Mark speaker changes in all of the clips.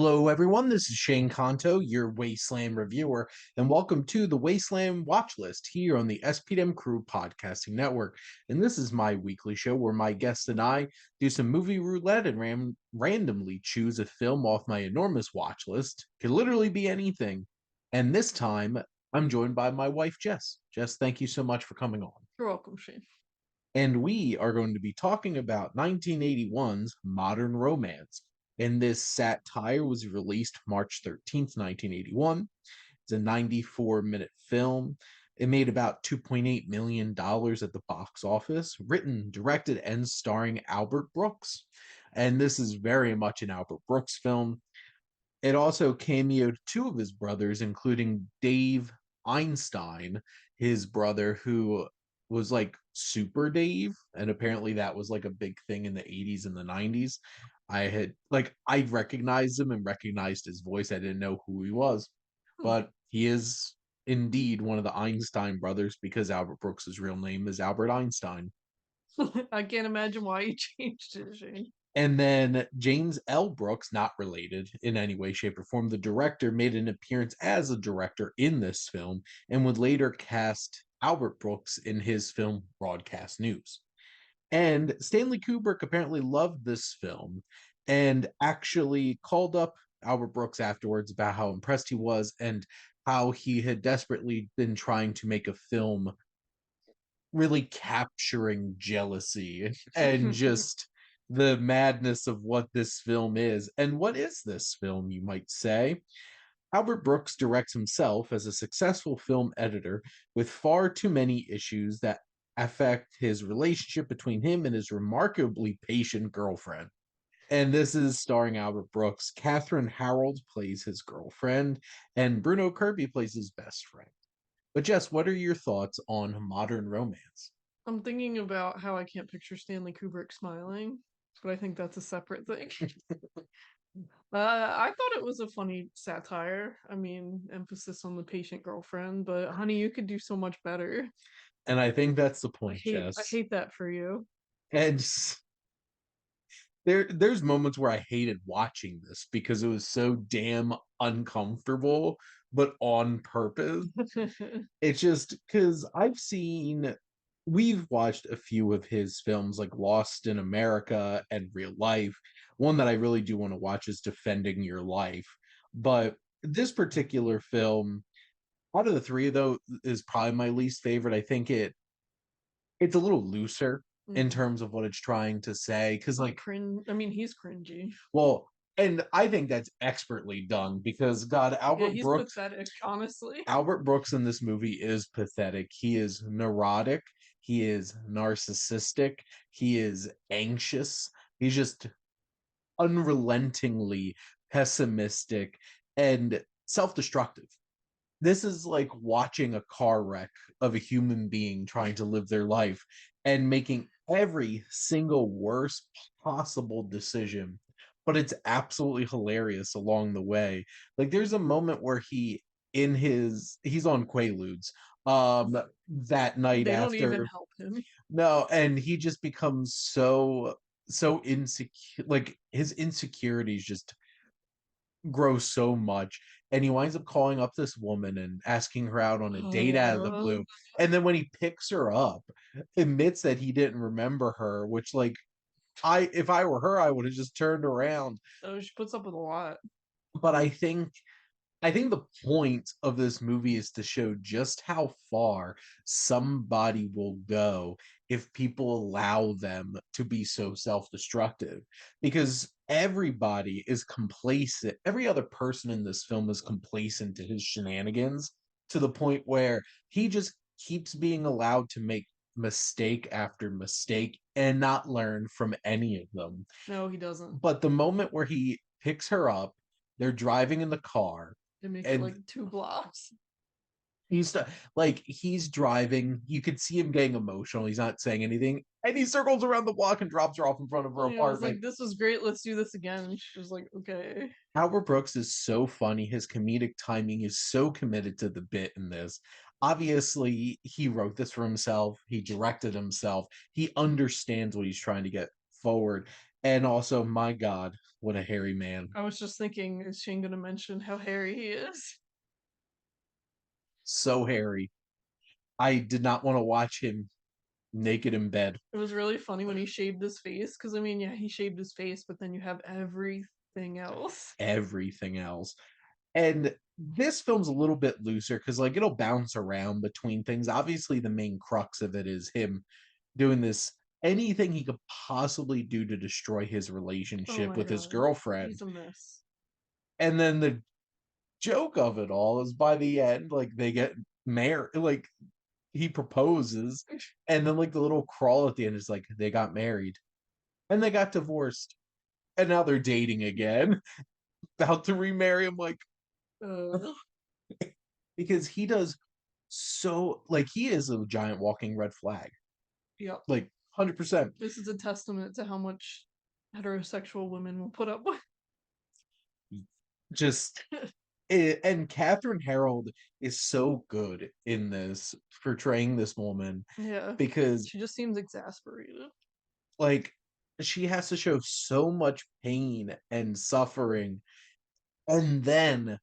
Speaker 1: Hello, everyone. This is Shane Conto, your Wasteland reviewer, and welcome to the Wasteland Watchlist here on the SPDM Crew Podcasting Network. And this is my weekly show where my guests and I do some movie roulette and randomly choose a film off my enormous watch list. Could literally be anything. And this time, I'm joined by my wife, Jess. Jess, thank you so much for coming on.
Speaker 2: You're welcome, Shane.
Speaker 1: And we are going to be talking about 1981's Modern Romance. And this satire was released March 13th, 1981. It's a 94-minute film. It made about $2.8 million at the box office, written, directed, and starring Albert Brooks. And this is very much an Albert Brooks film. It also cameoed two of his brothers, including Dave Einstein, his brother, who was like Super Dave, and apparently that was like a big thing in the 80s and the 90s. I recognized him and recognized his voice. I didn't know who he was, but he is indeed one of the Einstein brothers because Albert Brooks's real name is Albert Einstein.
Speaker 2: I can't imagine why you changed it, Shane.
Speaker 1: And then James L. Brooks, not related in any way, shape, or form, the director, made an appearance as a director in this film and would later cast Albert Brooks in his film Broadcast News. And Stanley Kubrick apparently loved this film and actually called up Albert Brooks afterwards about how impressed he was and how he had desperately been trying to make a film really capturing jealousy and just the madness of what this film is. And what is this film, you might say? Albert Brooks directs himself as a successful film editor with far too many issues that affect his relationship between him and his remarkably patient girlfriend. And this is starring Albert Brooks. Catherine Harold plays his girlfriend, and Bruno Kirby plays his best friend. But Jess, what are your thoughts on Modern Romance?
Speaker 2: I'm thinking about how I can't picture Stanley Kubrick smiling, but I think that's a separate thing. I thought it was a funny satire. I mean, emphasis on the patient girlfriend, but honey, you could do so much better.
Speaker 1: And I think that's the
Speaker 2: I
Speaker 1: point,
Speaker 2: hate I
Speaker 1: Jess.
Speaker 2: hate that for you.
Speaker 1: And there's moments where I hated watching this because it was so damn uncomfortable, but on purpose. It's just because we've watched a few of his films like Lost in America and Real Life. One that I really do want to watch is Defending Your Life. But this particular film, out of the three, though, is probably my least favorite. I think it's a little looser in terms of what it's trying to say. Because, like,
Speaker 2: cringe. I mean, he's cringy.
Speaker 1: well, and I think that's expertly done because God,
Speaker 2: Yeah,
Speaker 1: Albert
Speaker 2: he's
Speaker 1: Brooks
Speaker 2: pathetic, honestly.
Speaker 1: Albert Brooks in this movie is pathetic. He is neurotic. He is narcissistic. He is anxious. He's just unrelentingly pessimistic and self destructive. This is like watching a car wreck of a human being trying to live their life and making every single worst possible decision. But it's absolutely hilarious along the way. Like there's a moment where he's on Quaaludes that night
Speaker 2: They don't even
Speaker 1: after.
Speaker 2: help him.
Speaker 1: No, and he just becomes so insecure, like his insecurities just grow so much, and he winds up calling up this woman and asking her out on a date out of the blue. And then when he picks her up, admits that he didn't remember her, which, like, if I were her, I would have just turned around.
Speaker 2: Oh, she puts up with a lot.
Speaker 1: But I think the point of this movie is to show just how far somebody will go if people allow them to be so self-destructive. Because everybody is complacent. Every other person in this film is complacent to his shenanigans to the point where he just keeps being allowed to make mistake after mistake and not learn from any of them.
Speaker 2: No, he doesn't.
Speaker 1: But the moment where he picks her up, they're driving in the car,
Speaker 2: It makes it
Speaker 1: and
Speaker 2: like 2 blocks.
Speaker 1: he's driving. You could see him getting emotional. He's not saying anything, and he circles around the block and drops her off in front of her
Speaker 2: I was like,
Speaker 1: apartment.
Speaker 2: this was great. Let's do this again. And she was like, okay.
Speaker 1: Albert Brooks is so funny. His comedic timing is so committed to the bit in this. Obviously, he wrote this for himself. He directed himself. He understands what he's trying to get forward. And also, my God, what a hairy man.
Speaker 2: I was just thinking, is Shane gonna mention how hairy he is?
Speaker 1: So hairy. I did not want to watch him naked in bed.
Speaker 2: It was really funny when he shaved his face, because I mean, yeah, he shaved his face, but then you have everything else.
Speaker 1: Everything else. And this film's a little bit looser because, like, it'll bounce around between things. Obviously, the main crux of it is him doing this anything he could possibly do to destroy his
Speaker 2: Oh
Speaker 1: relationship
Speaker 2: my
Speaker 1: with his
Speaker 2: god,
Speaker 1: girlfriend.
Speaker 2: he's a mess.
Speaker 1: And then the joke of it all is by the end, like, they get married, like, he proposes, and then, like, the little crawl at the end is like, they got married and they got divorced, and now they're dating again, about to remarry. I'm like,
Speaker 2: Uh,
Speaker 1: because he does so, like, he is a giant walking red flag,
Speaker 2: yep.
Speaker 1: like 100%.
Speaker 2: This is a testament to how much heterosexual women will put up with.
Speaker 1: Just and Catherine Harold is so good in this portraying this woman
Speaker 2: Yeah,
Speaker 1: because,
Speaker 2: she just seems exasperated.
Speaker 1: like, she has to show so much pain and suffering, and then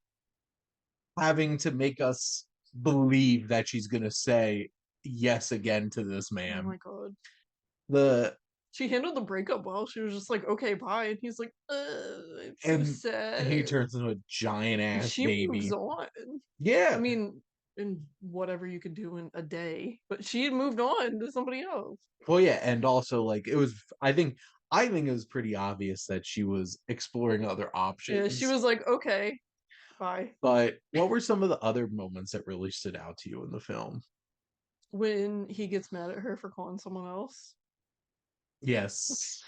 Speaker 1: having to make us believe that she's gonna say yes again to this
Speaker 2: Oh
Speaker 1: man.
Speaker 2: my god.
Speaker 1: The
Speaker 2: She handled the breakup well. She was just like, "Okay, bye," and he's like, I'm so
Speaker 1: and he
Speaker 2: sad."
Speaker 1: turns into a giant
Speaker 2: And
Speaker 1: ass
Speaker 2: she moves
Speaker 1: baby.
Speaker 2: on. I
Speaker 1: Yeah.
Speaker 2: mean, in whatever you could do in a day, but she had moved on to somebody else.
Speaker 1: Well, yeah, and also, like, it was, I think it was pretty obvious that she was exploring other
Speaker 2: Yeah, she
Speaker 1: options.
Speaker 2: was like, "Okay, bye."
Speaker 1: But what were some of the other moments that really stood out to you in the film?
Speaker 2: When he gets mad at her for calling someone else.
Speaker 1: Yes.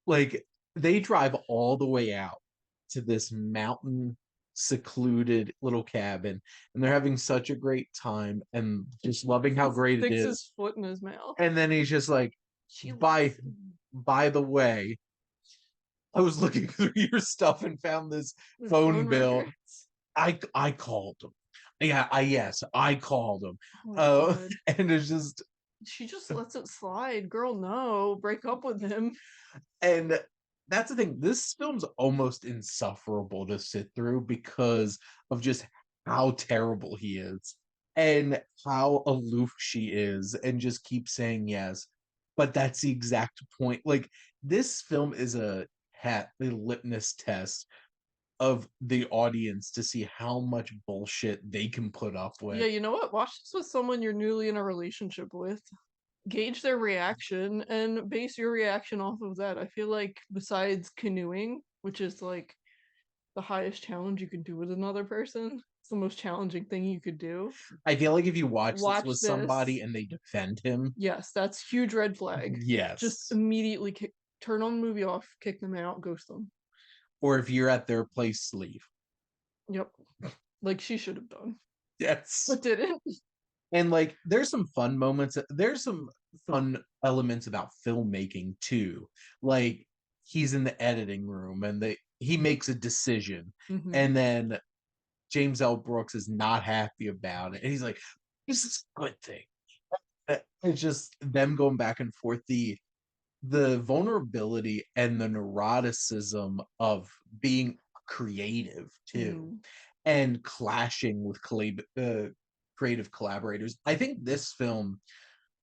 Speaker 1: Like, they drive all the way out to this mountain secluded little cabin, and they're having such a great time and just loving how
Speaker 2: He
Speaker 1: great it
Speaker 2: sticks
Speaker 1: is.
Speaker 2: his foot in his mouth.
Speaker 1: And then he's just like,
Speaker 2: She
Speaker 1: by
Speaker 2: loves him.
Speaker 1: by the way, I was looking through your stuff and found this
Speaker 2: His
Speaker 1: phone
Speaker 2: phone
Speaker 1: bill.
Speaker 2: records.
Speaker 1: I called him. Yeah, I called him.
Speaker 2: Oh my god.
Speaker 1: And it's just,
Speaker 2: She just lets it slide. Girl, no. Break up with him.
Speaker 1: and that's the thing. This film's almost insufferable to sit through because of just how terrible he is and how aloof she is and just keep saying yes. But that's the exact point. Like, this film is a litmus test of the audience to see how much bullshit they can put up
Speaker 2: Yeah,
Speaker 1: with.
Speaker 2: you know what? Watch this with someone you're newly in a relationship with. Gauge their reaction and base your reaction off of that. I feel like besides canoeing, which is like the highest challenge you can do with another person, it's the most challenging thing you could do.
Speaker 1: I feel like if you watch this
Speaker 2: Watch
Speaker 1: with somebody
Speaker 2: this.
Speaker 1: and they defend him,
Speaker 2: Yes, that's huge red flag. Just
Speaker 1: yes.
Speaker 2: immediately turn on the movie off, kick them out, ghost them.
Speaker 1: Or if you're at their place, leave.
Speaker 2: Yep. Like she should have done,
Speaker 1: Yes.
Speaker 2: but didn't.
Speaker 1: And, like, there's some fun moments. There's some fun elements about filmmaking too. Like, he's in the editing room and he makes a decision,
Speaker 2: Hmm.
Speaker 1: and then James L. Brooks is not happy about it. And he's like, this is a good thing. It's just them going back and forth. The vulnerability and the neuroticism of being creative too,
Speaker 2: Hmm.
Speaker 1: and clashing with creative collaborators. I think this film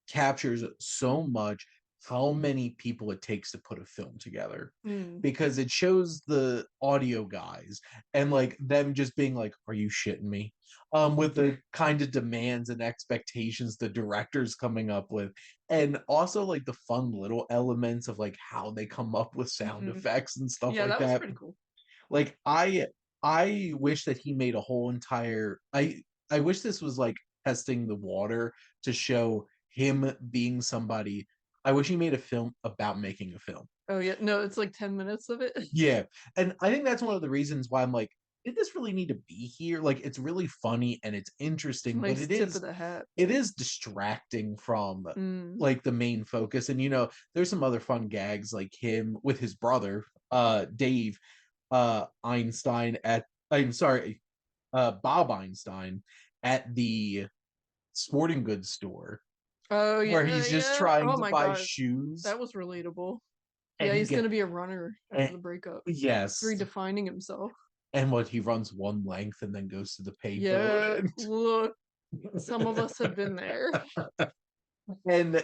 Speaker 1: captures so much how many people it takes to put a film together,
Speaker 2: Mm.
Speaker 1: because it shows the audio guys and, like, them just being like, are you shitting me, with the kind of demands and expectations the director's coming up with, and also, like, the fun little elements of, like, how they come up with sound
Speaker 2: Hmm.
Speaker 1: effects and stuff
Speaker 2: Yeah,
Speaker 1: like
Speaker 2: that was
Speaker 1: that.
Speaker 2: pretty cool.
Speaker 1: Like, I wish that he made a whole entire I wish this was, like, testing the water to show him being somebody. I wish he made a film about making a film.
Speaker 2: Oh yeah, no, it's like 10 minutes of it.
Speaker 1: Yeah, and I think that's one of the reasons why I'm like, did this really need to be here? Like, it's really funny and it's interesting, but
Speaker 2: Nice tip of the hat.
Speaker 1: it is distracting from,
Speaker 2: Mm.
Speaker 1: like, the main focus. And, there's some other fun gags, like him with his brother, Dave, Einstein at I'm sorry, Bob Einstein at the sporting goods store
Speaker 2: Oh
Speaker 1: where
Speaker 2: yeah,
Speaker 1: he's just
Speaker 2: yeah.
Speaker 1: trying
Speaker 2: Oh
Speaker 1: to
Speaker 2: my
Speaker 1: buy
Speaker 2: god,
Speaker 1: shoes.
Speaker 2: that was relatable. Yeah,
Speaker 1: and he
Speaker 2: he's
Speaker 1: get
Speaker 2: gonna be a runner after
Speaker 1: eh,
Speaker 2: the breakup.
Speaker 1: yes,
Speaker 2: Redefining himself.
Speaker 1: and what he runs one length and then goes to the payphone,
Speaker 2: Yeah, look, some of us have been there.
Speaker 1: and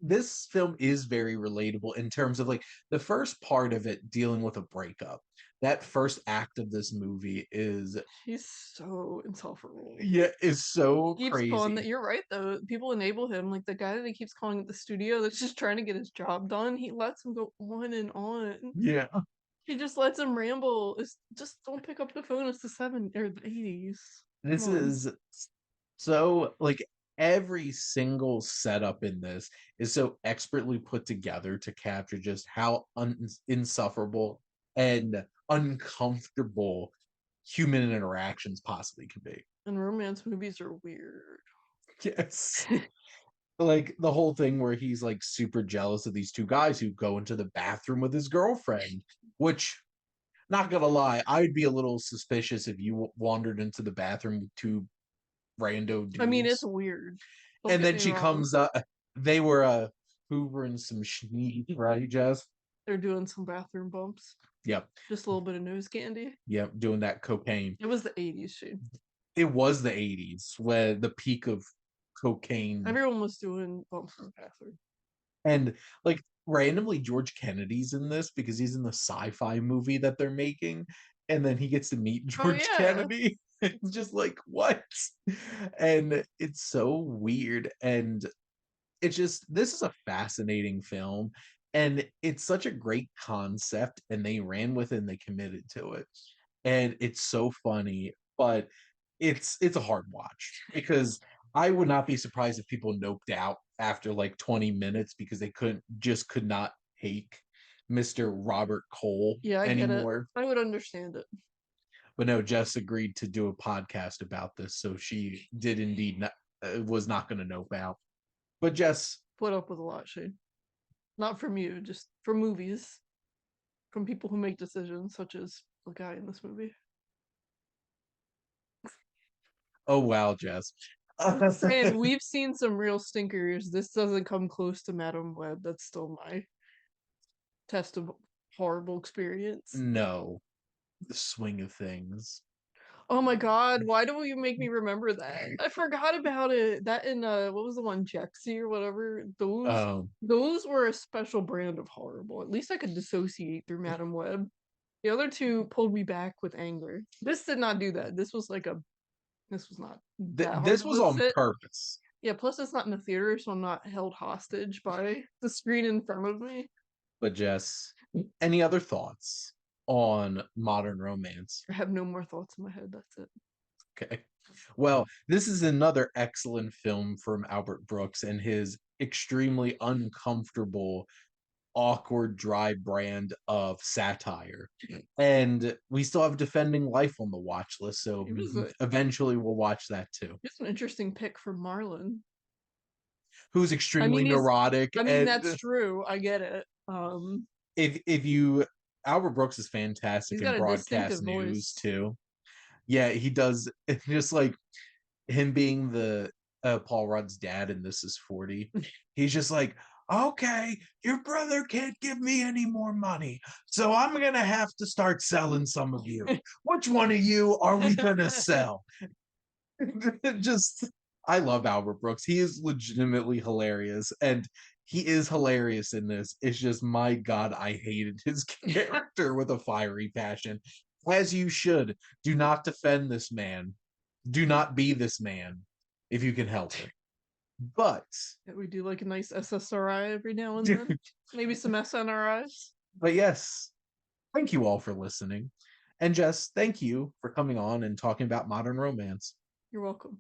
Speaker 1: this film is very relatable in terms of like the first part of it dealing with a breakup. That first act of this movie is,
Speaker 2: He's so insufferable.
Speaker 1: yeah, is so
Speaker 2: Keeps calling that.
Speaker 1: crazy.
Speaker 2: You're right though. People enable him. Like the guy that he keeps calling at the studio that's just trying to get his job done. He lets him go on and on.
Speaker 1: Yeah.
Speaker 2: He just lets him ramble. It's just don't pick up the phone. It's the '80s. Come
Speaker 1: This
Speaker 2: on.
Speaker 1: is so like every single setup in this is so expertly put together to capture just how insufferable and uncomfortable human interactions possibly can be.
Speaker 2: And romance movies are weird.
Speaker 1: Yes. Like the whole thing where he's like super jealous of these two guys who go into the bathroom with his girlfriend, which, not gonna lie, I'd be a little suspicious if you wandered into the bathroom with two rando
Speaker 2: I mean, it's
Speaker 1: dudes.
Speaker 2: weird. Don't
Speaker 1: And
Speaker 2: get
Speaker 1: then
Speaker 2: me
Speaker 1: she
Speaker 2: wrong.
Speaker 1: comes up, they were hoovering some schneed, right, Jess?
Speaker 2: They're doing some bathroom bumps.
Speaker 1: Yep,
Speaker 2: Just a little bit of nose candy.
Speaker 1: yep, doing that cocaine.
Speaker 2: It was the '80s, Shane.
Speaker 1: It was the 80s where the peak of cocaine.
Speaker 2: Everyone was doing bumps in the bathroom.
Speaker 1: And like randomly George Kennedy's in this because he's in the sci-fi movie that they're making, and then he gets to meet
Speaker 2: Oh
Speaker 1: George
Speaker 2: yeah.
Speaker 1: Kennedy. It's just like what? And it's so weird, and it's just, this is a fascinating film, and it's such a great concept, and they ran with it and they committed to it, and it's so funny, but it's a hard watch because I would not be surprised if people noped out after like 20 minutes because they could not take Mr. Robert Cole
Speaker 2: Yeah, I get it.
Speaker 1: anymore.
Speaker 2: I would understand it.
Speaker 1: But no, Jess agreed to do a podcast about this, so she did indeed not, was not going to nope out. But Jess,
Speaker 2: Put up with a lot, Shane. Not from you, just from movies. From people who make decisions, such as the guy in this movie.
Speaker 1: oh wow, Jess.
Speaker 2: And we've seen some real stinkers. This doesn't come close to Madam Web. That's still my test of horrible experience.
Speaker 1: No, the swing of things.
Speaker 2: Oh my god, why do you make me remember that? I forgot about it. That in what was the one, Jexy or whatever? Those
Speaker 1: Um,
Speaker 2: those were a special brand of horrible. At least I could dissociate through Madam Web. The other two pulled me back with anger. This did not do that. This was not that hard
Speaker 1: this
Speaker 2: to
Speaker 1: was on
Speaker 2: sit.
Speaker 1: purpose.
Speaker 2: Yeah, plus it's not in the theater, so I'm not held hostage by the screen in front of me.
Speaker 1: But Jess, any other thoughts on modern romance?
Speaker 2: I have no more thoughts in my head. That's it.
Speaker 1: Okay. Well, this is another excellent film from Albert Brooks and his extremely uncomfortable, awkward, dry brand of satire. And we still have Defending Life on the watch list, so
Speaker 2: It was a
Speaker 1: eventually we'll watch that too.
Speaker 2: it's an interesting pick for Marlon.
Speaker 1: Who's
Speaker 2: I
Speaker 1: extremely
Speaker 2: mean,
Speaker 1: neurotic,
Speaker 2: that's
Speaker 1: and
Speaker 2: true. I get it.
Speaker 1: if you, Albert Brooks is fantastic
Speaker 2: He's
Speaker 1: in
Speaker 2: got a
Speaker 1: broadcast
Speaker 2: distinctive
Speaker 1: news
Speaker 2: voice.
Speaker 1: too. Yeah, he does. It's just like him being the Paul Rudd's dad in This Is 40. He's just like, okay, your brother can't give me any more money, so I'm gonna have to start selling some of you. Which one of you are we gonna sell? Just, I love Albert Brooks. He is legitimately hilarious, and he is hilarious in this. It's just, my God, I hated his character with a fiery passion. As you should. Do not defend this man. Do not be this man if you can help it. But,
Speaker 2: Yeah, we do like a nice SSRI every now and then. Maybe some SNRIs.
Speaker 1: but yes, thank you all for listening. And Jess, thank you for coming on and talking about modern romance.
Speaker 2: You're welcome.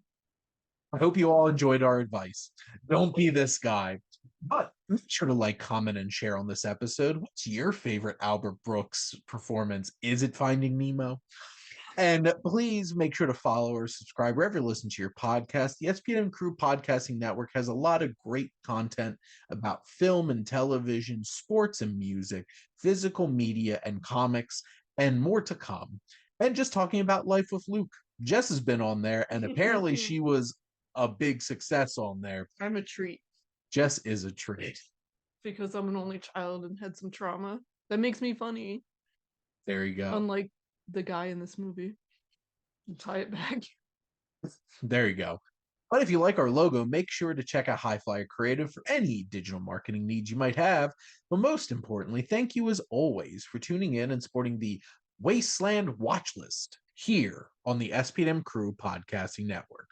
Speaker 1: I hope you all enjoyed our advice. Don't be this guy. But make sure to like, comment, and share on this episode. What's your favorite Albert Brooks performance? Is it Finding Nemo? And please make sure to follow or subscribe wherever you listen to your podcast. The SPM Crew Podcasting Network has a lot of great content about film and television, sports and music, physical media and comics, and more to come. And just talking about life with Luke. Jess has been on there, and apparently she was a big success on there.
Speaker 2: I'm a treat.
Speaker 1: Jess is a treat.
Speaker 2: because I'm an only child and had some trauma. That makes me funny,
Speaker 1: There you go.
Speaker 2: unlike the guy in this movie. Tie it back.
Speaker 1: There you go. But if you like our logo, make sure to check out HiFlyer Creative for any digital marketing needs you might have. But most importantly, thank you as always for tuning in and supporting the Wasteland Watchlist here on the SPM Crew Podcasting Network.